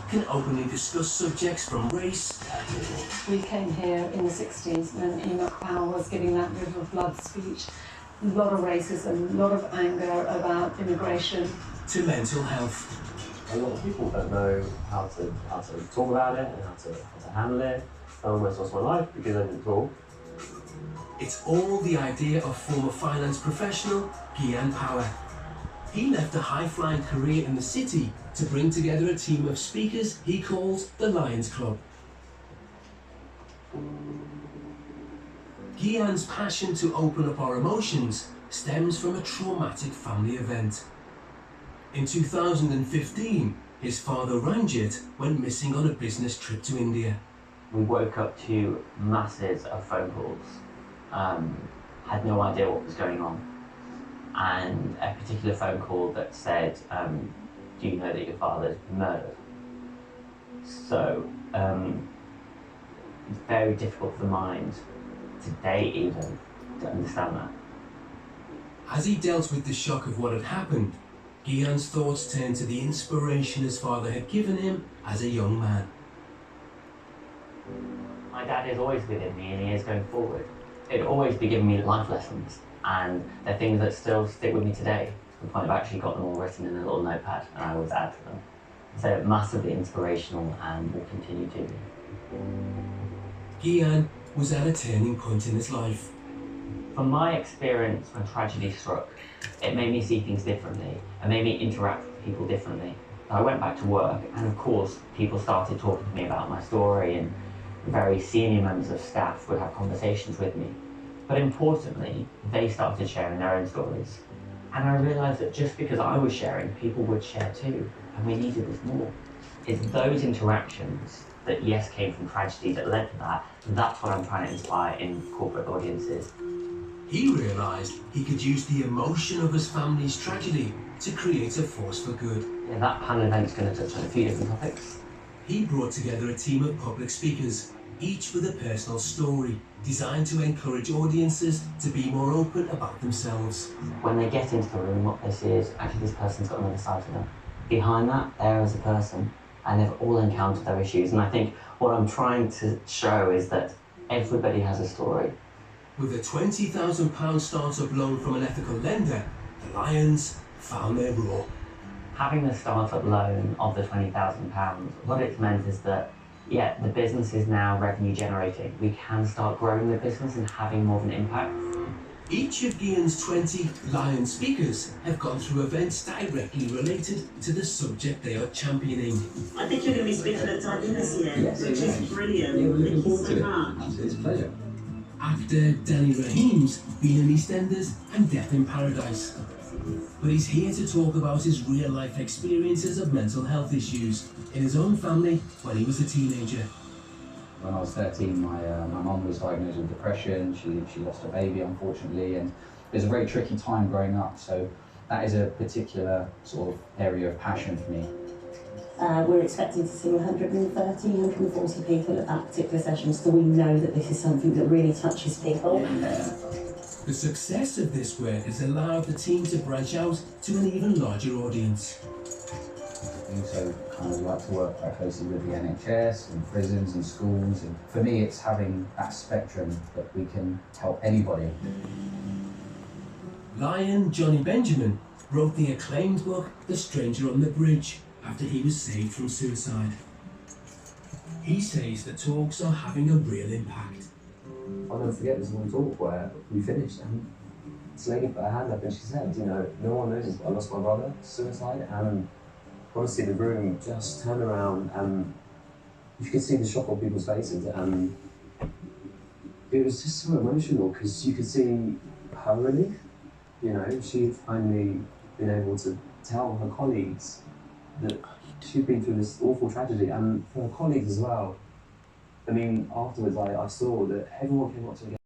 can openly discuss subjects from race. We came here in the 60s when Enoch Powell was giving that River of Blood speech. A lot of racism, a lot of anger about immigration. To mental health. A lot of people don't know how to talk about it and how to handle it. I almost lost my life because I didn't talk. It's all the idea of former finance professional Gian Power. He left a high-flying career in the city to bring together a team of speakers he calls the Lions Club. Gian's passion to open up our emotions stems from a traumatic family event. In 2015, his father Ranjit went missing on a business trip to India. We woke up to masses of phone calls, had no idea what was going on, and a particular phone call that said, do you know that your father's been murdered? So it's very difficult for the mind today even to understand that. As he dealt with the shock of what had happened, Gian's thoughts turned to the inspiration his father had given him as a young man. My dad is always within me and he is going forward. It'd always be giving me life lessons, and they're things that still stick with me today, to the point I've actually got them all written in a little notepad and I always add to them. So massively inspirational and will continue to be. Gian was at a turning point in his life. From my experience when tragedy struck, it made me see things differently and made me interact with people differently. I went back to work and of course people started talking to me about my story, and very senior members of staff would have conversations with me. But importantly, they started sharing their own stories. And I realised that just because I was sharing, people would share too, and we needed this more. It's those interactions that, yes, came from tragedy that led to that. That's what I'm trying to inspire in corporate audiences. He realised he could use the emotion of his family's tragedy to create a force for good. Yeah, that panel event is going to touch on a few different topics. He brought together a team of public speakers, each with a personal story, designed to encourage audiences to be more open about themselves. When they get into the room, what they see is actually this person's got another side to them. Behind that, there is a person, and they've all encountered their issues. And I think what I'm trying to show is that everybody has a story. With a £20,000 startup loan from an ethical lender, the Lions found their roar. Having the startup loan of the £20,000, what it's meant is that, yeah, the business is now revenue generating. We can start growing the business and having more of an impact. Each of Gian's 20 Lion speakers have gone through events directly related to the subject they are championing. I think you're going to be speaking at Titan this year, yes, which is brilliant. Yeah, we're looking Thank you forward so to much. it. It's a pleasure. Actor Danny Rahim's been in EastEnders and Death in Paradise. But he's here to talk about his real-life experiences of mental health issues in his own family when he was a teenager. When I was 13, my mum was diagnosed with depression. She lost a baby, unfortunately, and it was a very tricky time growing up. So that is a particular sort of area of passion for me. We're expecting to see 130, 140 people at that particular session, so we know that this is something that really touches people. The success of this work has allowed the team to branch out to an even larger audience. We also kind of like to work quite closely with the NHS and prisons and schools, and for me it's having that spectrum that we can help anybody. Lion Johnny Benjamin wrote the acclaimed book The Stranger on the Bridge after he was saved from suicide. He says the talks are having a real impact. I'll never forget this one talk where we finished and this lady put her hand up and she said, you know, no one knows I lost my brother to suicide, and honestly the room just turned around and you could see the shock on people's faces, and it was just so emotional because you could see her relief. You know, she'd finally been able to tell her colleagues that she'd been through this awful tragedy, and for her colleagues as well. I mean, afterwards I saw that everyone came up to me